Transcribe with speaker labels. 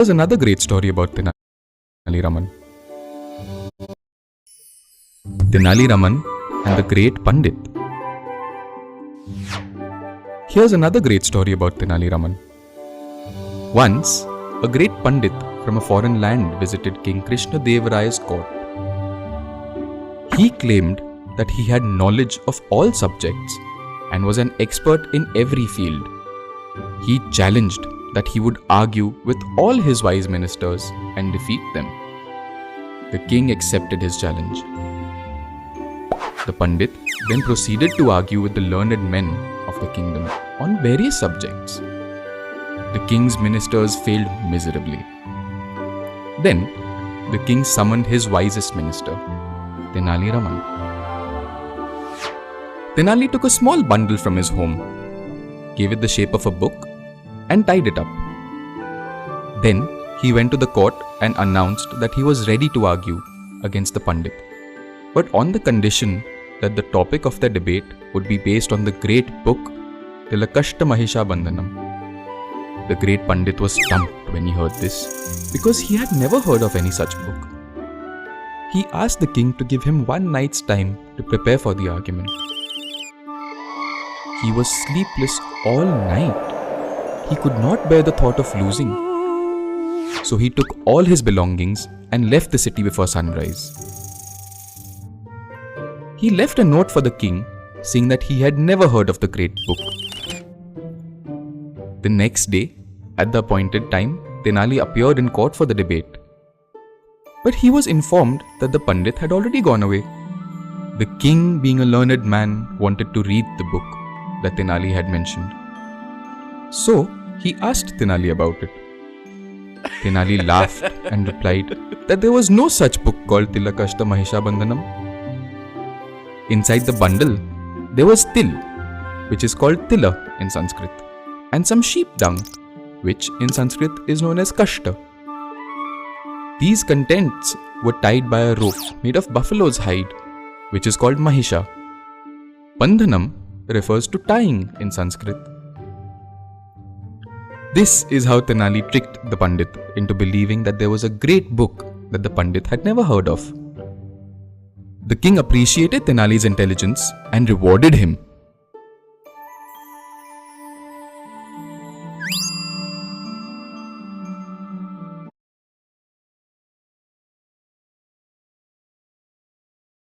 Speaker 1: Here's another great story about Tenali Raman. Tenali Raman and the Great Pandit. Here's another great story about Tenali Raman. Once, a great Pandit from a foreign land visited King Krishna Dev Rai's court. He claimed that he had knowledge of all subjects and was an expert in every field. He challenged that he would argue with all his wise ministers and defeat them. The king accepted his challenge. The Pandit then proceeded to argue with the learned men of the kingdom on various subjects. The king's ministers failed miserably. Then, the king summoned his wisest minister, Tenali Raman. Tenali took a small bundle from his home, gave it the shape of a book, and tied it up. Then, he went to the court and announced that he was ready to argue against the Pandit, but on the condition that the topic of the debate would be based on the great book Tilakashta Mahisha Bandhanam. The great Pandit was stumped when he heard this, because he had never heard of any such book. He asked the king to give him one night's time to prepare for the argument. He was sleepless all night. He could not bear the thought of losing. So he took all his belongings and left the city before sunrise. He left a note for the king, saying that he had never heard of the great book. The next day, at the appointed time, Tenali appeared in court for the debate. But he was informed that the Pandit had already gone away. The king, being a learned man, wanted to read the book that Tenali had mentioned. So, he asked Tenali about it. Tenali laughed and replied that there was no such book called Tilakashta Mahisha Bandhanam. Inside the bundle, there was til, which is called tila in Sanskrit, and some sheep dung, which in Sanskrit is known as kashta. These contents were tied by a rope made of buffalo's hide, which is called mahisha. Bandhanam refers to tying in Sanskrit. This is how Tenali tricked the Pandit into believing that there was a great book that the Pandit had never heard of. The king appreciated Tenali's intelligence and rewarded him